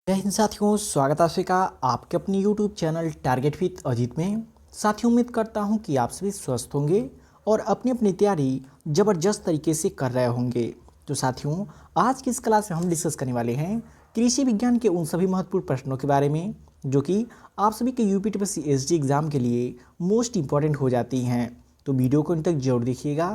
जय हिंद साथियों, स्वागत है आपका आपके अपने YouTube channel target with Ajit में। साथियों, उम्मीद करता हूं कि आप सभी स्वस्थ होंगे और अपनी अपनी तैयारी ज़बरदस्त तरीके से कर रहे होंगे। तो साथियों, आज की इस क्लास में हम डिस्कस करने वाले हैं कृषि विज्ञान के उन सभी महत्वपूर्ण प्रश्नों के बारे में जो कि आप सभी के यूपीटीपीएससी एसडी एग्ज़ाम के लिए मोस्ट इंपॉर्टेंट हो जाती हैं। तो वीडियो को अंत तक जरूर देखिएगा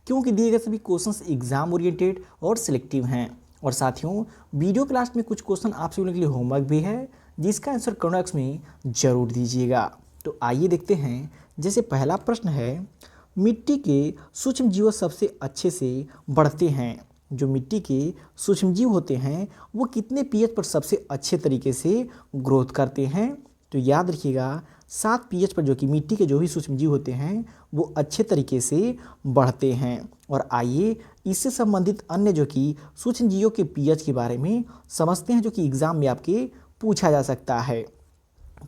क्योंकि दिए गए सभी क्वेश्चंस एग्जाम ओरिएंटेड और सिलेक्टिव हैं। और साथियों, वीडियो के लास्ट में कुछ क्वेश्चन आप सभी के लिए होमवर्क भी है जिसका आंसर कमेंट बॉक्स में जरूर दीजिएगा। तो आइए देखते हैं। जैसे पहला प्रश्न है, मिट्टी के सूक्ष्म जीव सबसे अच्छे से बढ़ते हैं। जो मिट्टी के सूक्ष्म जीव होते हैं वो कितने पीएच पर सबसे अच्छे तरीके से ग्रोथ करते हैं? तो याद रखिएगा 7 पीएच पर जो कि मिट्टी के जो भी सूक्ष्म जीव होते हैं वो अच्छे तरीके से बढ़ते हैं। और आइए इससे संबंधित अन्य जो कि सूक्ष्म जीवों के पीएच के बारे में समझते हैं जो कि एग्जाम में आपके पूछा जा सकता है।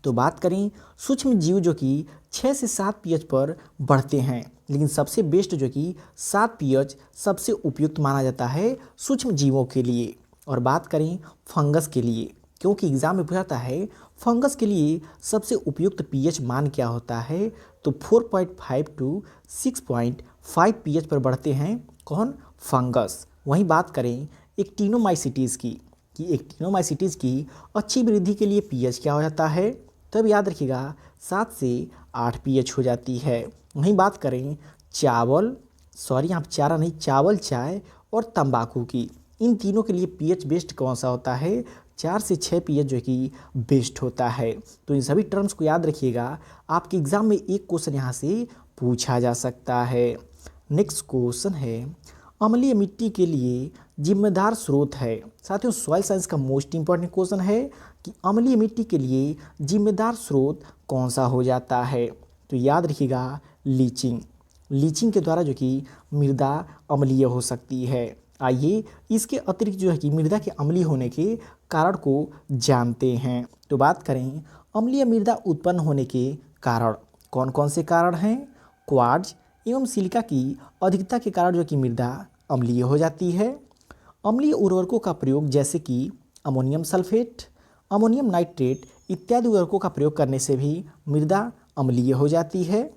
तो बात करें सूक्ष्म जीव जो कि 6 से 7 पीएच पर बढ़ते हैं, लेकिन सबसे बेस्ट जो कि 7 पीएच सबसे उपयुक्त माना जाता है सूक्ष्म जीवों के लिए। और बात करें फंगस के लिए, क्योंकि एग्जाम में पूछाता है फंगस के लिए सबसे उपयुक्त पीएच मान क्या होता है, तो 4.5 टू 6.5 पीएच पर बढ़ते हैं कौन? फंगस। वहीं बात करें एक्टिनोमाइसीटीज़ की कि एक्टिनोमाइसीटीज़ की अच्छी वृद्धि के लिए पीएच क्या हो जाता है, तब याद रखिएगा 7 से 8 पीएच हो जाती है। वहीं बात करें यहाँ पे चारा नहीं, चावल, चाय और तंबाकू की, इन तीनों के लिए पीएच बेस्ट कौन सा होता है? 4 से 6 पीएच जो कि बेस्ट होता है। तो इन सभी टर्म्स को याद रखिएगा, आपके एग्जाम में एक क्वेश्चन यहाँ से पूछा जा सकता है। नेक्स्ट क्वेश्चन है, अम्लीय मिट्टी के लिए जिम्मेदार स्रोत है। साथियों, सॉइल साइंस का मोस्ट इंपॉर्टेंट क्वेश्चन है कि अम्लीय मिट्टी के लिए जिम्मेदार स्रोत कौन सा हो जाता है? तो याद रखिएगा लीचिंग के द्वारा जो कि मृदा अम्लीय हो सकती है। आइए इसके अतिरिक्त जो है कि मृदा के अम्लीय होने के कारण को जानते हैं। तो बात करें अम्लीय मृदा उत्पन्न होने के कारण, कौन कौन से कारण हैं? क्वार्ट्ज एवं सिलिका की अधिकता के कारण जो कि मृदा अम्लीय हो जाती है। अम्लीय उर्वरकों का प्रयोग जैसे कि अमोनियम सल्फेट, अमोनियम नाइट्रेट इत्यादि उर्वरकों का प्रयोग करने से भी मृदा अम्लीय हो जाती है।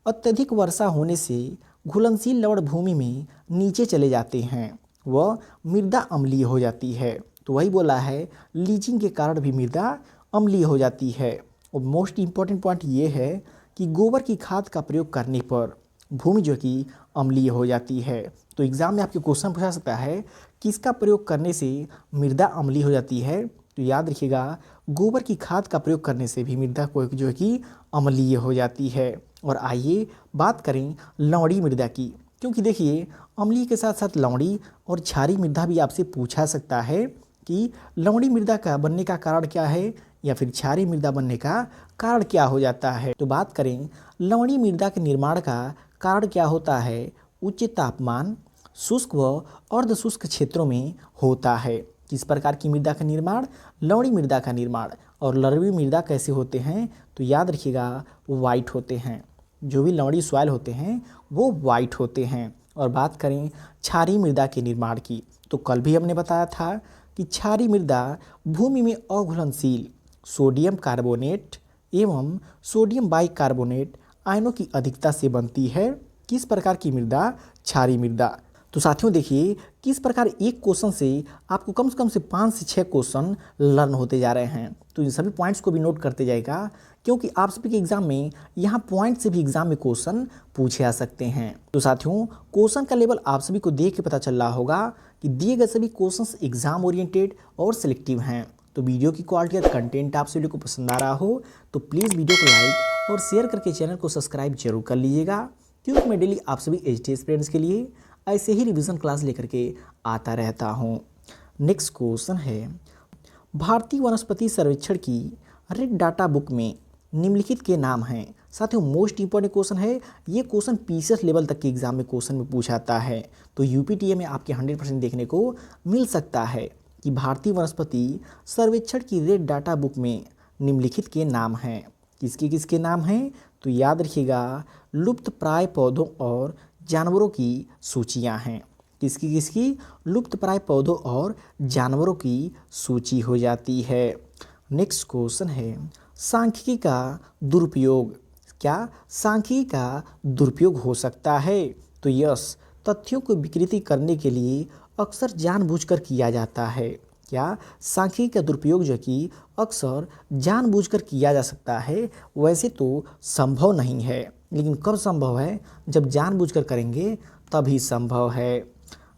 अत्यधिक वर्षा होने से घुलनशील लवण भूमि में नीचे चले जाते हैं, वह मृदा अम्लीय हो जाती है। तो वही बोला है लीचिंग के कारण भी मृदा अम्लीय हो जाती है। और मोस्ट इम्पॉर्टेंट पॉइंट ये है कि गोबर की खाद का प्रयोग करने पर भूमि जो कि अम्लीय हो जाती है। तो एग्जाम में आपके क्वेश्चन पूछा सकता है किसका प्रयोग करने से मृदा अम्लीय हो जाती है? तो याद रखिएगा गोबर की खाद का प्रयोग करने से भी मृदा को जो है कि अम्लीय हो जाती है। और आइए बात करें लवणीय मृदा की, क्योंकि देखिए अम्लीय के साथ साथ लवणीय और क्षारीय मृदा भी आपसे पूछा सकता है कि लवणीय मृदा का बनने का कारण क्या है या फिर क्षारीय मृदा बनने का कारण क्या हो जाता है। तो बात करें लवणीय मृदा के निर्माण का कारण क्या होता है? उच्च तापमान, शुष्क व अर्ध शुष्क क्षेत्रों में होता है। किस प्रकार की मृदा का निर्माण? लवणीय मृदा का निर्माण। और लवणीय मृदा कैसे होते हैं? तो याद रखिएगा वाइट होते हैं। जो भी लवणीय सॉइल होते हैं वो वाइट होते हैं। और बात करें क्षारीय मृदा के निर्माण की, तो कल भी हमने बताया था कि क्षारीय मृदा भूमि में अघुलनशील सोडियम कार्बोनेट एवं सोडियम बाइकार्बोनेट आयनों की अधिकता से बनती है। किस प्रकार की मृदा? क्षारीय मृदा। तो साथियों देखिए किस प्रकार एक क्वेश्चन से आपको कम से 5 से 6 क्वेश्चन लर्न होते जा रहे हैं। तो इन सभी पॉइंट्स को भी नोट करते जाएगा, क्योंकि आप सभी के एग्जाम में यहाँ पॉइंट से भी एग्जाम में क्वेश्चन पूछे आ सकते हैं। तो साथियों, क्वेश्चन का लेवल आप सभी को देख के पता चल रहा होगा कि दिए गए सभी क्वेश्चंस एग्जाम ओरिएंटेड और सिलेक्टिव हैं। तो वीडियो की क्वालिटी और कंटेंट आप सभी को पसंद आ रहा हो तो प्लीज़ वीडियो को लाइक और शेयर करके चैनल को सब्सक्राइब जरूर कर लीजिएगा, क्योंकि मैं डेली आप सभी एचटीएस स्टूडेंट्स के लिए ऐसे ही रिवीजन क्लास लेकर के आता रहता हूँ। नेक्स्ट क्वेश्चन है, भारतीय वनस्पति सर्वेक्षण की रेड डाटा बुक में निम्नलिखित के नाम हैं। साथियों, मोस्ट इंपॉर्टेंट क्वेश्चन है ये। क्वेश्चन पीसीएस लेवल तक के एग्जाम में क्वेश्चन में पूछाता है। तो यूपीटीए में आपके 100% देखने को मिल सकता है कि भारतीय वनस्पति सर्वेक्षण की रेड डाटा बुक में निम्नलिखित के नाम हैं। किसके किसके नाम हैं? तो याद रखिएगा लुप्त प्राय पौधों और जानवरों की सूचियां हैं। किसकी किसकी? लुप्तप्राय पौधों और जानवरों की सूची हो जाती है। नेक्स्ट क्वेश्चन है, सांख्यिकी का दुरुपयोग। क्या सांख्यिकी का दुरुपयोग हो सकता है? तो यस, तथ्यों को विकृति करने के लिए अक्सर जानबूझकर किया जाता है। क्या सांख्यिकी का दुरुपयोग जो कि अक्सर जानबूझकर किया जा सकता है, वैसे तो संभव नहीं है, लेकिन कब संभव है? जब जानबूझकर करेंगे तभी संभव है।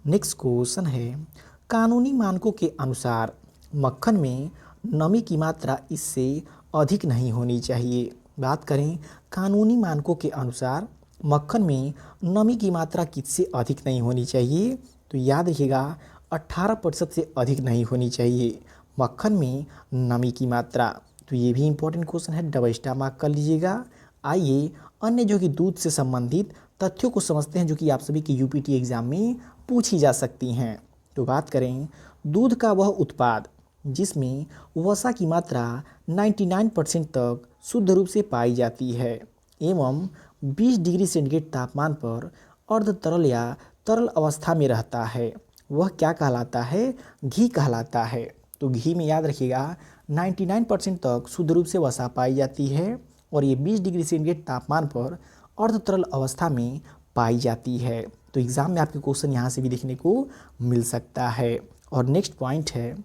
नेक्स्ट क्वेश्चन है, कानूनी मानकों के अनुसार मक्खन में नमी की मात्रा इससे अधिक नहीं होनी चाहिए। बात करें कानूनी मानकों के अनुसार मक्खन में नमी की मात्रा किससे अधिक नहीं होनी चाहिए? तो याद रखिएगा 18% से अधिक नहीं होनी चाहिए मक्खन में नमी की मात्रा। तो ये भी इंपॉर्टेंट क्वेश्चन है, डबल स्टार मार्क कर लीजिएगा। आइए अन्य जो कि दूध से संबंधित तथ्यों को समझते हैं, जो कि आप सभी के यूपीटी एग्जाम में पूछी जा सकती हैं। तो बात करें दूध का वह उत्पाद जिसमें वसा की मात्रा 99% तक शुद्ध रूप से पाई जाती है एवं 20 डिग्री सेंटीग्रेड तापमान पर अर्ध तरल या तरल अवस्था में रहता है, वह क्या कहलाता है? घी कहलाता है। तो घी में याद रखिएगा 99% तक शुद्ध रूप से वसा पाई जाती है और ये 20 डिग्री सेंटीग्रेड तापमान पर अर्ध तरल अवस्था में पाई जाती है। तो एग्ज़ाम में आपके क्वेश्चन यहाँ से भी देखने को मिल सकता है। और नेक्स्ट पॉइंट है,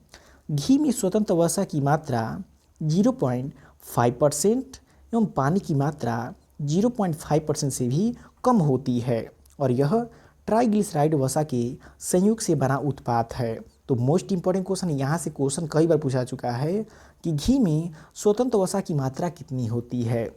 घी में स्वतंत्र वसा की मात्रा 0.5% एवं पानी की मात्रा 0.5% से भी कम होती है और यह ट्राइग्लिसराइड वसा के संयुग से बना उत्पाद है। तो मोस्ट इंपॉर्टेंट क्वेश्चन यहाँ से क्वेश्चन कई बार पूछा चुका है कि घी में स्वतंत्र वसा की मात्रा कितनी होती है?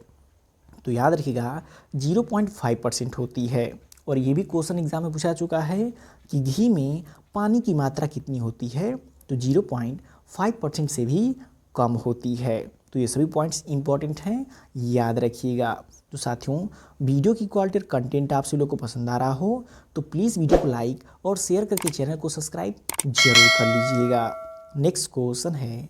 तो याद रखिएगा 0.5% होती है। और ये भी क्वेश्चन एग्जाम में पूछा चुका है कि घी में पानी की मात्रा कितनी होती है? तो 0.5% से भी कम होती है। तो ये सभी पॉइंट्स इंपॉर्टेंट हैं, याद रखिएगा। तो साथियों, वीडियो की क्वालिटी और कंटेंट आप सभी लोग को पसंद आ रहा हो तो प्लीज़ वीडियो को लाइक और शेयर करके चैनल को सब्सक्राइब जरूर कर लीजिएगा। नेक्स्ट क्वेश्चन है,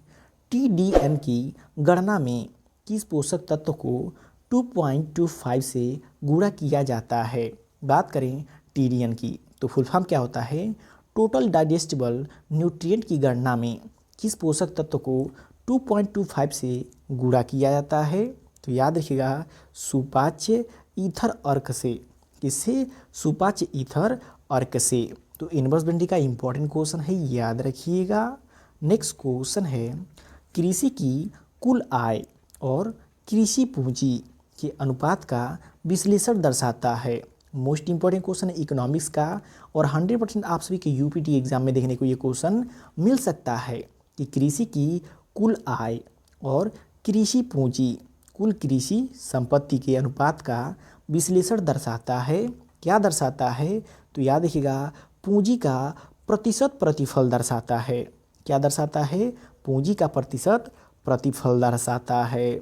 TDN की गणना में किस पोषक तत्व को 2.25 से गुणा किया जाता है? बात करें TDN की तो फुल फॉर्म क्या होता है? टोटल डाइजेस्टिबल न्यूट्रिएंट की गणना में किस पोषक तत्व को 2.25 से गुणा किया जाता है? तो याद रखिएगा सुपाच्य ईथर अर्क से। किससे? सुपाच्य ईथर अर्क से। तो इनवर्सबिलिटी का इंपॉर्टेंट क्वेश्चन है, याद रखिएगा। नेक्स्ट क्वेश्चन है, कृषि की कुल आय और कृषि पूंजी के अनुपात का विश्लेषण दर्शाता है। मोस्ट इंपॉर्टेंट क्वेश्चन है इकोनॉमिक्स का और 100% आप सभी के यूपीटी एग्जाम में देखने को ये क्वेश्चन मिल सकता है कि कृषि की कुल आय और कृषि पूंजी, कुल कृषि संपत्ति के अनुपात का विश्लेषण दर्शाता है। क्या दर्शाता है? तो याद रखिएगा पूंजी का प्रतिशत प्रतिफल दर्शाता है। क्या दर्शाता है? पूंजी का प्रतिशत प्रतिफल दर्शाता है।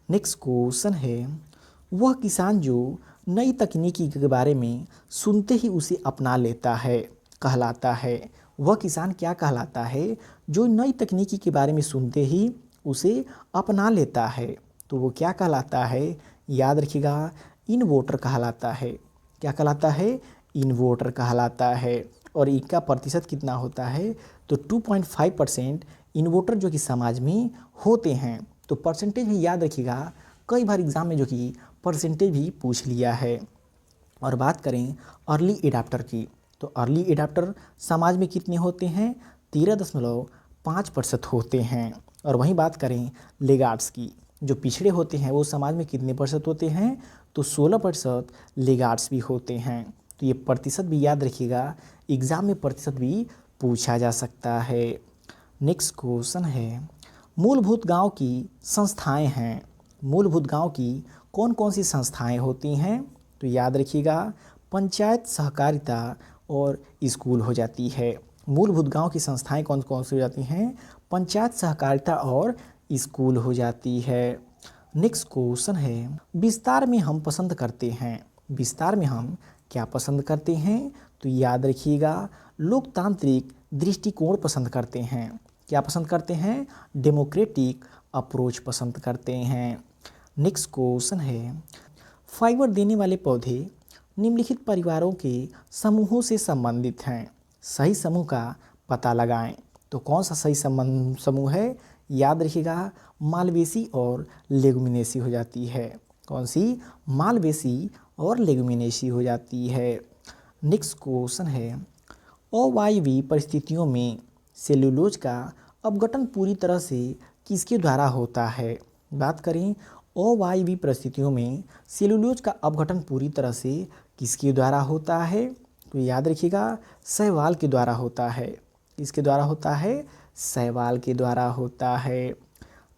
नेक्स्ट क्वेश्चन है, वह किसान जो नई तकनीकी के बारे में सुनते ही उसे अपना लेता है कहलाता है। वह किसान क्या कहलाता है? जो नई तकनीकी के बारे में सुनते ही उसे अपना लेता है। तो वो क्या कहलाता है? याद रखिएगा इनवोटर कहलाता है। क्या कहलाता है? इनवोटर कहलाता है। और इनका प्रतिशत कितना होता है? तो 2.5% इनवोटर जो कि समाज में होते हैं। तो परसेंटेज भी याद रखिएगा, कई बार एग्जाम में जो कि परसेंटेज भी पूछ लिया है। और बात करें अर्ली एडाप्टर की तो अर्ली एडाप्टर समाज में कितने होते हैं? 13.5% होते हैं। और वहीं बात करें लेगार्ड्स की, जो पिछड़े होते हैं वो समाज में कितने % होते हैं? तो 16% लेगार्ड्स भी होते हैं। तो ये प्रतिशत भी याद रखिएगा, एग्ज़ाम में प्रतिशत भी पूछा जा सकता है। नेक्स्ट क्वेश्चन है, मूलभूत गांव की संस्थाएं हैं। मूलभूत गांव की कौन कौन सी संस्थाएं होती हैं? तो याद रखिएगा पंचायत, सहकारिता और स्कूल हो जाती है। मूलभूत गांव की संस्थाएं कौन कौन सी हो जाती हैं? पंचायत, सहकारिता और स्कूल हो जाती है। नेक्स्ट क्वेश्चन है, विस्तार में हम पसंद करते हैं। विस्तार में हम क्या पसंद करते हैं? तो याद रखिएगा लोकतांत्रिक दृष्टिकोण पसंद करते हैं। क्या पसंद करते हैं? डेमोक्रेटिक अप्रोच पसंद करते हैं। नेक्स्ट क्वेश्चन है, फाइबर देने वाले पौधे निम्नलिखित परिवारों के समूहों से संबंधित हैं। सही समूह का पता लगाएं। तो कौन सा सही समूह है? याद रखिएगा, मालवेसी और लेगुमिनेसी हो जाती है। कौन सी? मालवेसी और लेगुमिनेसी हो जाती है। नेक्स्ट क्वेश्चन है, अवायवीय परिस्थितियों में सेल्यूलोज का अपघटन पूरी तरह से किसके द्वारा होता है? बात करें अवायवीय परिस्थितियों में सेल्यूलोज का अपघटन पूरी तरह से किसके द्वारा होता है? तो याद रखिएगा, शैवाल के द्वारा होता है। किसके द्वारा होता है? शैवाल के द्वारा होता है।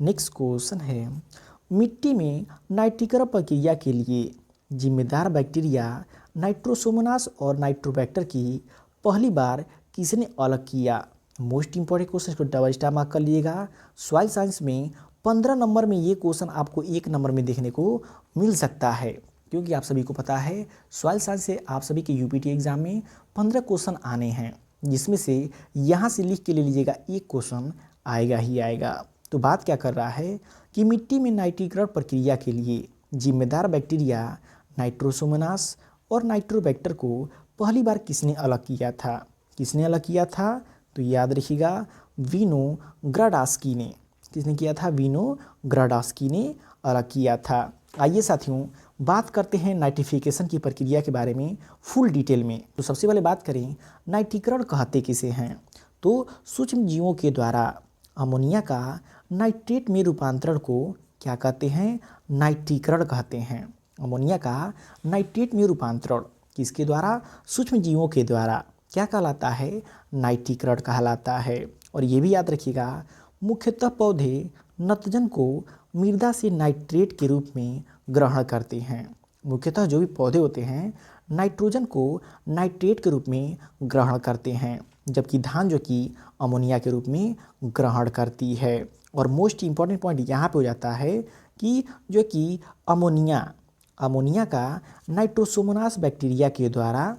नेक्स्ट क्वेश्चन है, मिट्टी में नाइट्रीकरण प्रक्रिया के लिए जिम्मेदार बैक्टीरिया नाइट्रोसोमोनास और नाइट्रोबैक्टर की पहली बार किसने अलग किया? मोस्ट इंपॉर्टेंट क्वेश्चन को डबल स्टार मार्क कर लीजिएगा। सॉइल साइंस में 15 नंबर में ये क्वेश्चन आपको 1 नंबर में देखने को मिल सकता है, क्योंकि आप सभी को पता है सॉइल साइंस से आप सभी के यूपीटी एग्जाम में 15 क्वेश्चन आने हैं, जिसमें से यहाँ से लिख के ले लीजिएगा 1 क्वेश्चन आएगा ही आएगा। तो बात क्या कर रहा है कि मिट्टी में नाइट्रीकरण प्रक्रिया के लिए जिम्मेदार बैक्टीरिया नाइट्रोसोमोनास और नाइट्रोबैक्टर को पहली बार किसने अलग किया था? किसने अलग किया था? तो याद रखिएगा, विनोग्राडस्की ने। किसने किया था? विनोग्राडस्की ने अलग किया था। आइए साथियों, बात करते हैं नाइट्रिफिकेशन की प्रक्रिया के बारे में फुल डिटेल में। तो सबसे पहले बात करें, नाइट्रीकरण कहते किसे हैं? तो सूक्ष्म जीवों के द्वारा अमोनिया का नाइट्रेट में रूपांतरण को क्या कहते हैं? नाइट्रीकरण कहते हैं। अमोनिया का नाइट्रेट में रूपांतरण किसके द्वारा? सूक्ष्म जीवों के द्वारा क्या कहलाता है? नाइट्रीकरण कहलाता है। और ये भी याद रखिएगा, मुख्यतः पौधे नत्रजन को मृदा से नाइट्रेट के रूप में ग्रहण करते हैं। मुख्यतः जो भी पौधे होते हैं नाइट्रोजन को नाइट्रेट के रूप में ग्रहण करते हैं, जबकि धान जो कि अमोनिया के रूप में ग्रहण करती है। और मोस्ट इम्पॉर्टेंट पॉइंट यहाँ पे हो जाता है कि जो कि अमोनिया का नाइट्रोसोमोनास बैक्टीरिया के द्वारा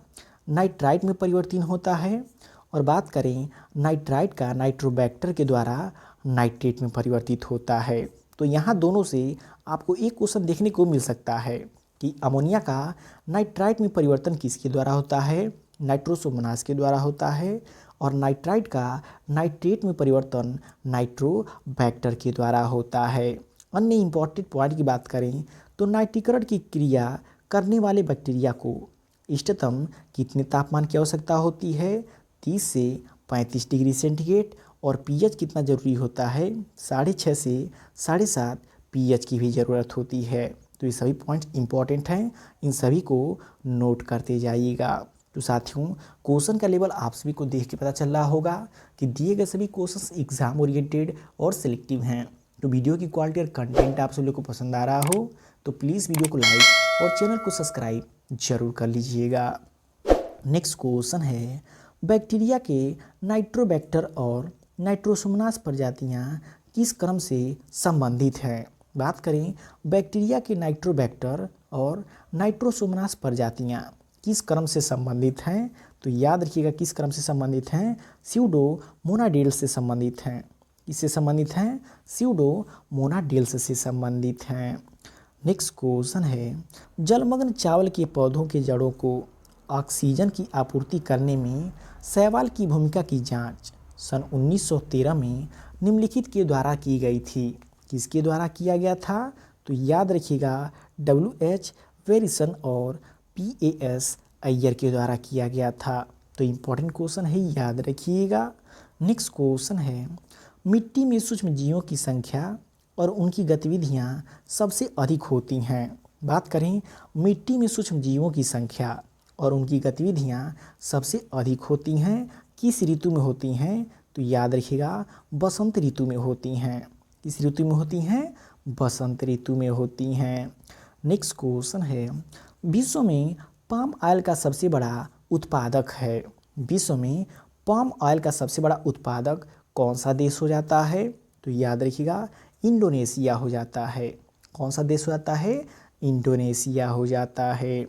नाइट्राइट में परिवर्तन होता है, और बात करें नाइट्राइट का नाइट्रोबैक्टर के द्वारा नाइट्रेट में परिवर्तित होता है। तो यहाँ दोनों से आपको एक क्वेश्चन देखने को मिल सकता है कि अमोनिया का नाइट्राइट में परिवर्तन किसके द्वारा होता है? नाइट्रोसोमोनास के द्वारा होता है, और नाइट्राइट का नाइट्रेट में परिवर्तन नाइट्रोबैक्टर के द्वारा होता है। अन्य इंपॉर्टेंट पॉइंट की बात करें तो नाइट्रीकरण की क्रिया करने वाले बैक्टीरिया को इष्टतम कितने तापमान की आवश्यकता होती है? 30 से 35 डिग्री सेंटीग्रेड। और पीएच कितना ज़रूरी होता है? 6.5 से 7.5 पीएच की भी ज़रूरत होती है। तो ये सभी पॉइंट्स इंपॉर्टेंट हैं, इन सभी को नोट करते जाइएगा। तो साथियों, क्वेश्चन का लेवल आप सभी को देख के पता चल रहा होगा कि दिए गए सभी क्वेश्चंस एग्जाम ओरिएंटेड और सिलेक्टिव हैं। तो वीडियो की क्वालिटी और कंटेंट आप सभी को पसंद आ रहा हो तो प्लीज़ वीडियो को लाइक और चैनल को सब्सक्राइब जरूर कर लीजिएगा। नेक्स्ट क्वेश्चन है, बैक्टीरिया के नाइट्रोबैक्टर और नाइट्रोसोमोनास प्रजातियां किस क्रम से संबंधित हैं? बात करें बैक्टीरिया के नाइट्रोबैक्टर और नाइट्रोसोमोनास प्रजातियां किस क्रम से संबंधित हैं? तो याद रखिएगा किस क्रम से संबंधित हैं? स्यूडोमोनाडेल्स से संबंधित हैं। किससे संबंधित हैं? स्यूडोमोनाडेल्स से संबंधित हैं। नेक्स्ट क्वेश्चन है, जलमग्न चावल के पौधों के जड़ों को ऑक्सीजन की आपूर्ति करने में शैवाल की भूमिका की जांच सन 1913 में निम्नलिखित के द्वारा की गई थी। किसके द्वारा किया गया था? तो याद रखिएगा, WH वेरिसन और PAS अय्यर के द्वारा किया गया था। तो इम्पोर्टेंट क्वेश्चन है, याद रखिएगा। नेक्स्ट क्वेश्चन है, मिट्टी में सूक्ष्म जीवों की संख्या और उनकी गतिविधियां सबसे अधिक होती हैं। बात करें मिट्टी में सूक्ष्म जीवों की संख्या और उनकी गतिविधियां सबसे अधिक होती हैं, किस ऋतु में होती हैं? तो याद रखिएगा, बसंत ऋतु में होती हैं। किस ऋतु में होती हैं? बसंत ऋतु में होती हैं। नेक्स्ट क्वेश्चन है, विश्व में पाम ऑयल का सबसे बड़ा उत्पादक है। विश्व में पाम ऑयल का सबसे बड़ा उत्पादक कौन सा देश हो जाता है? तो याद रखिएगा, इंडोनेशिया हो जाता है। कौन सा देश हो जाता है? इंडोनेशिया हो जाता है।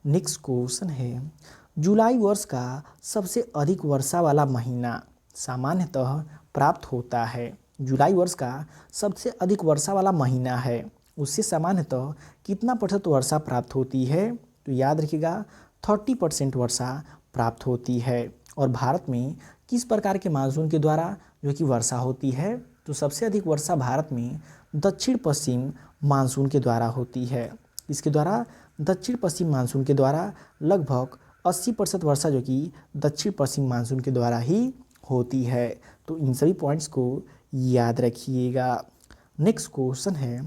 नेक्स्ट क्वेश्चन है, जुलाई वर्ष का सबसे अधिक वर्षा वाला महीना सामान्यतः प्राप्त होता है। जुलाई वर्ष का सबसे अधिक वर्षा वाला महीना है, उससे सामान्यतः कितना प्रतिशत वर्षा प्राप्त होती है? तो याद रखिएगा 30% वर्षा प्राप्त होती है। और भारत में किस प्रकार के मानसून के द्वारा जो कि वर्षा होती है, तो सबसे अधिक वर्षा भारत में दक्षिण पश्चिम मानसून के द्वारा होती है। इसके द्वारा दक्षिण पश्चिम मानसून के द्वारा लगभग 80% वर्षा जो कि दक्षिण पश्चिम मानसून के द्वारा ही होती है। तो इन सभी पॉइंट्स को याद रखिएगा। नेक्स्ट क्वेश्चन है,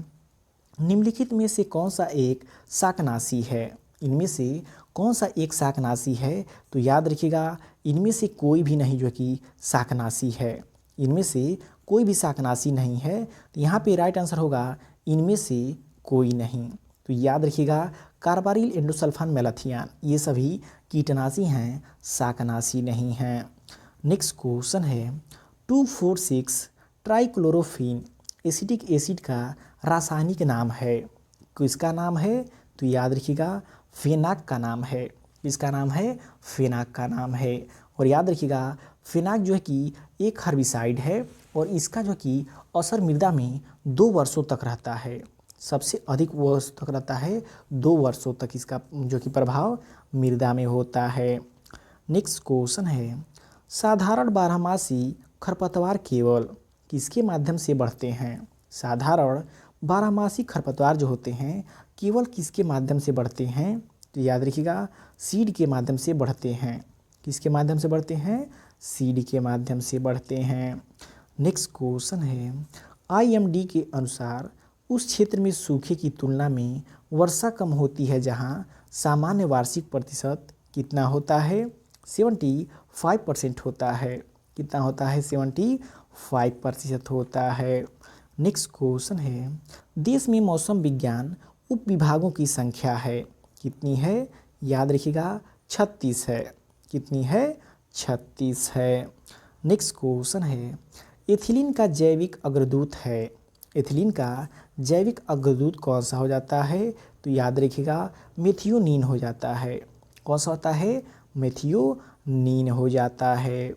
निम्नलिखित में से कौन सा एक शाकनाशी है? इनमें से कौन सा एक शाकनाशी है? तो याद रखिएगा इनमें से कोई भी नहीं जो कि शाकनाशी है। इनमें से कोई भी शाकनाशी नहीं है। तो यहाँ पे राइट आंसर होगा इनमें से कोई नहीं। तो याद रखिएगा कार्बारिल, एंडोसल्फान, मेलाथियान ये सभी कीटनाशी हैं, शाकनाशी नहीं हैं। नेक्स्ट क्वेश्चन है 2,4,6 ट्राइक्लोरोफीन एसिटिक एसिड का रासायनिक नाम है। किसका नाम है? तो याद रखिएगा फेनाक का नाम है। इसका नाम है फेनाक का नाम है। और याद रखिएगा फेनाक जो है कि एक हर्बिसाइड है और इसका जो कि असर मृदा में 2 वर्षों तक रहता है। सबसे अधिक वर्ष तक रहता है, 2 वर्षों तक इसका जो कि प्रभाव मृदा में होता है। नेक्स्ट क्वेश्चन है साधारण बारहमासी खरपतवार केवल किसके माध्यम से बढ़ते हैं? साधारण बारहमासी खरपतवार जो होते हैं केवल किसके माध्यम से बढ़ते हैं? तो याद रखिएगा सीड के माध्यम से बढ़ते हैं। किसके माध्यम से बढ़ते हैं? सीड के माध्यम से बढ़ते हैं। नेक्स्ट क्वेश्चन है IMD के अनुसार उस क्षेत्र में सूखे की तुलना में वर्षा कम होती है जहां सामान्य वार्षिक प्रतिशत कितना होता है? 75% होता है। कितना होता है? 75% होता है। नेक्स्ट क्वेश्चन है देश में मौसम विज्ञान उप विभागों की संख्या है, कितनी है? याद रखिएगा 36 है। कितनी है? 36 है। नेक्स्ट क्वेश्चन है एथिलीन का जैविक अग्रदूत है। एथिलीन का जैविक अग्रदूत कौन सा हो जाता है? तो याद रखिएगा मेथियोनीन हो जाता है। कौन सा होता है? मेथियोनीन हो जाता है।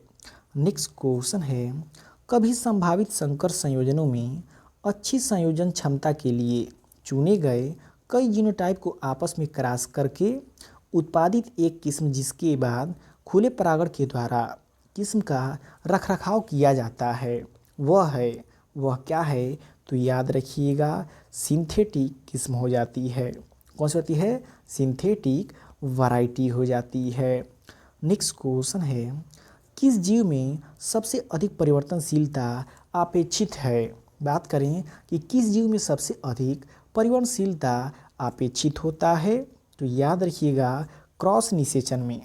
नेक्स्ट क्वेश्चन है कभी संभावित संकर संयोजनों में अच्छी संयोजन क्षमता के लिए चुने गए कई जीनोटाइप को आपस में क्रॉस करके उत्पादित एक किस्म जिसके बाद खुले परागण के द्वारा किस्म का रखरखाव किया जाता है वह क्या है? तो याद रखिएगा सिंथेटिक किस्म हो जाती है। कौन सी होती है? सिंथेटिक वैरायटी हो जाती है। नेक्स्ट क्वेश्चन है किस जीव में सबसे अधिक परिवर्तनशीलता अपेक्षित है? बात करें कि किस जीव में सबसे अधिक परिवर्तनशीलता अपेक्षित होता है? तो याद रखिएगा क्रॉस निषेचन में।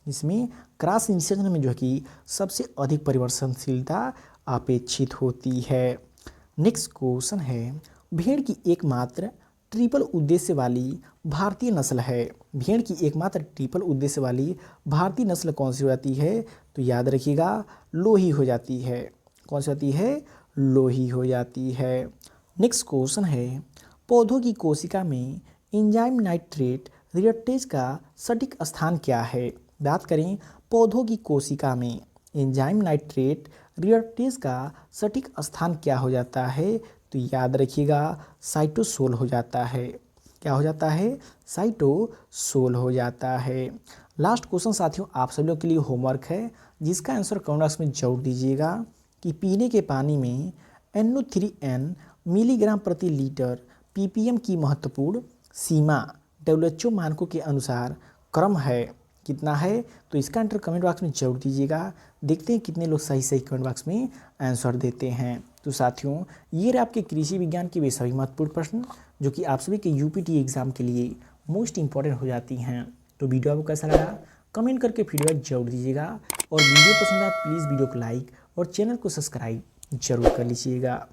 इसमें क्रॉस निषेचन में जो है कि सबसे अधिक परिवर्तनशीलता अपेक्षित होती है। नेक्स्ट क्वेश्चन है भेड़ की एकमात्र ट्रिपल उद्देश्य वाली भारतीय नस्ल है। भेड़ की एकमात्र ट्रिपल उद्देश्य वाली भारतीय नस्ल कौन सी हो जाती है? तो याद रखिएगा लोही हो जाती है। कौन सी होती है? लोही हो जाती है। नेक्स्ट क्वेश्चन है पौधों की कोशिका में एंजाइम नाइट्रेट रिडक्टेज का सटीक स्थान क्या है? बात करें पौधों की कोशिका में एंजाइम नाइट्रेट रिडक्टेज का सटीक स्थान क्या हो जाता है? तो याद रखिएगा साइटोसोल हो जाता है। क्या हो जाता है? साइटोसोल हो जाता है। लास्ट क्वेश्चन साथियों आप सभी लोग के लिए होमवर्क है जिसका आंसर कमेंट बॉक्स में जरूर दीजिएगा कि पीने के पानी में NO3N मिलीग्राम प्रति लीटर ppm की महत्वपूर्ण सीमा WHO मानकों के अनुसार क्रम है, कितना है? तो इसका आंसर कमेंट बॉक्स में जरूर दीजिएगा। देखते हैं कितने लोग सही सही कमेंट बॉक्स में आंसर देते हैं। तो साथियों ये रहे आपके कृषि विज्ञान के वे सभी महत्वपूर्ण प्रश्न जो कि आप सभी के UPT एग्जाम के लिए मोस्ट इंपॉर्टेंट हो जाती हैं। तो वीडियो आपको कैसा लगा कमेंट करके फीडबैक जरूर दीजिएगा और वीडियो पसंद आए प्लीज़ वीडियो को लाइक और चैनल को सब्सक्राइब जरूर कर लीजिएगा।